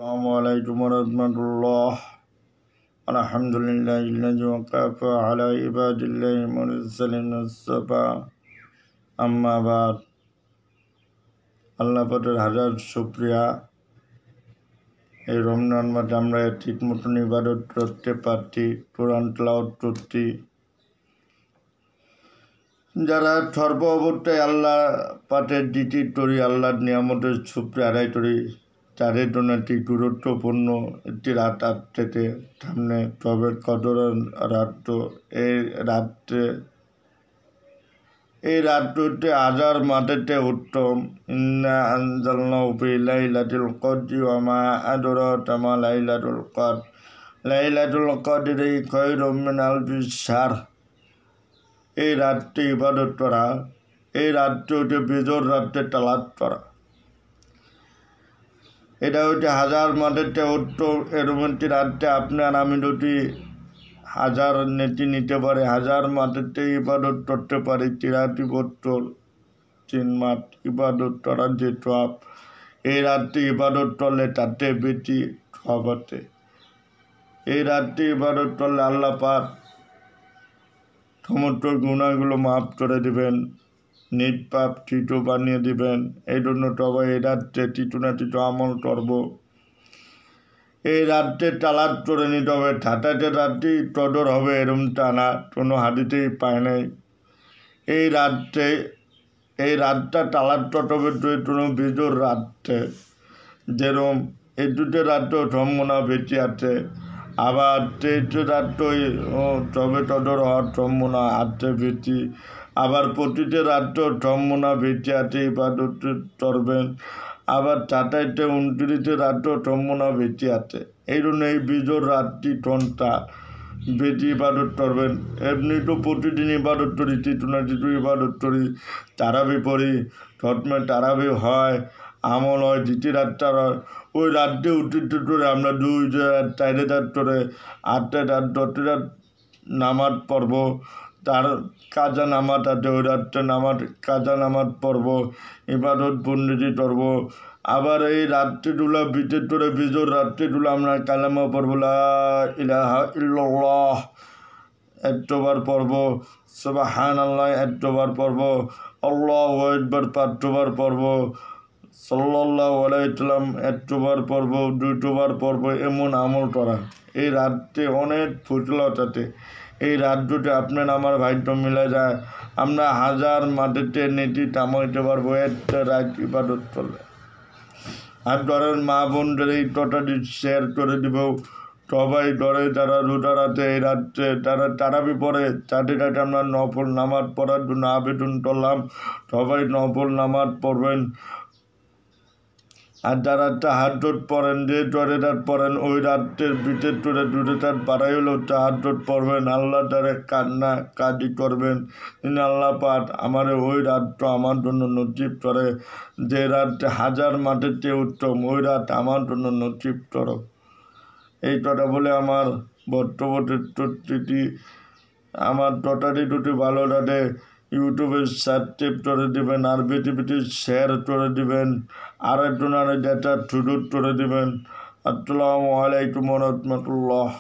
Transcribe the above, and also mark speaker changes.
Speaker 1: আসসালামু আলাইকুম ওয়া রাহমাতুল্লাহ। আলহামদুলিল্লাহিল্লাযী ওয়াকাফা আলা ইবাদিল্লাহিল মুরসালিন আসসাফা। আম্মা বাদ। আল্লাহ পাকের হাজার শুকরিয়া, এই রমজান মাসে আমরা ঠিক মতন ইবাদত করতে পারছি, কোরআন তেলাওয়াত করছি। যারা সর্ব অবস্থায় আল্লাহ পাকের জিকির করি, আল্লাহর নিয়ামতের শুকরিয়া আদায় করি, তাদের জন্য একটি গুরুত্বপূর্ণ একটি রাত আসছে সামনে। তবে কদরের রাত, তো এই রাতটি হাজার মাঠেতে উত্তম। ইন্না আনজালনাহু ফি লাইলাতুল কদরি ওয়া মা আদরাকা মা লাইলাতুল কদর। লাইলাতুল কদরি খায়রুম মিন আলফি শাহর। এই রাতটি ইবাদত করা, এই রাতটি হচ্ছে বিজোর রাত্রে তালাত করা। এটা হচ্ছে হাজার মাঠেতে উত্তম। এরকম একটি রাত্রে আপনার আমি যদি হাজার নেতি নিতে পারে, হাজার মাঠেতে ইবাদত করতে পারি। 83 বছর 3 মাস ইবাদত করার যে সওয়াব, এই রাত্রে ইবাদত করলে তাতে বেশি সওয়াব আছে। এই রাত্রে ইবাদত করলে আল্লাহ পাক সমস্ত গুনাহগুলো মাফ করে দিবেন, নিজ পাপ টিটো বানিয়ে দিবেন। এই জন্য সবাই এই রাত্রে টিটু না টিটু আমল করবো। এই রাত্রে তালাত করে নিতে হবে। ঠাটাতে রাত্রি কদর হবে এরম টানা কোনো হাদিতেই পায় নাই। এই রাতটা তালাত করতে হবে কোনো বিজোর রাত্রে। যেরকম এই দুটো রাত্রেও সম্ভাবনা বেশি আছে, আবার তেইশে রাত্রে তবে কদর হওয়ার সম্ভাবনা আছে বেশি, আবার প্রতিটি রাত্রেও সম্ভাবনা বেশি আছে ইবাদত করবেন। আবার 27 29 রাতও সম্ভাবনা বেশি আছে। এই জন্য এই বিজোর রাতটি টনটা বেশি ইবাদত করবেন। এমনি তো প্রতিদিন ইবাদত করি, টিটু না টিটু ইবাদত করি, তারাবি পড়ি, খতমে তারাবি হয়, আমল হয়, দ্বিতীয় রাতটা হয়। ওই রাতটি উঠিতে করে আমরা 2 4 রাত করে 8 রাত 10 রাত নামাজ পড়ব। তার কাজা নামাজ আছে, ওই রাত্রে কাজা নামাজ পড়ব, ইবাদত বন্দেগি করব। আবার এই রাত্রিগুলো বিশেষ করে বিজোর রাত্রিগুলো আমরা কালেমা পড়ব, লা ইলাহা ইল্লাল্লাহ 100 বার পড়ব, সুবহানাল্লাহ 100 বার পড়ব, আল্লাহু আকবার 500 বার পড়ব, সাল্লাল্লাহু আলাইহি ওয়াসাল্লাম 100 বার পড়ব, 200 বার পড়ব। এমন আমল করা এই রাত্রে অনেক ফজিলত আছে। এই রাত দুটো আপনার আমার ভাগ্য মিলে যায়, আমরা হাজার মাঠেতে নেটি তামাইতে পারবো একটা রাত ইবাদত করলে। আর ঘরের মা বোনদের এই কথাটি শেয়ার করে দিব। সবাই ঘরে যারা রোজা রাতে এই রাত্রে তারা তারাবি পড়ে, তাদের কাছে আমরা নফল নামাজ পড়ার জন্য আবেদন করলাম। সবাই নফল নামাজ পড়বেন। আর যারা তাহাজ্জুদ পড়েন, যে জোরে রাত পড়েন, ওই রাত্রের বিশেষ করে 2 রাত বাড়াই হলেও তাহাজ্জুদ পড়বেন, আল্লাহ তারে কান্না কাজি করবেন। তিনি আল্লাহ পাক আমার ওই রাতটা আমার জন্য নসিব করে, যে রাত হাজার মাঠের চেয়ে উত্তম, ওই রাত আমার জন্য নসিব করো। এই কথা বলে আমার বর্তমানে আমার টটারি দুটি ভালো লাগে। ইউটিউবে সাবস্ক্রাইব করে দেবেন, আর বেশি বেশি শেয়ার করে দেবেন, আর একজন যেটা সুযোগ করে দেবেন। আসসালামু আলাইকুম ওয়া রাহমাতুল্লাহ।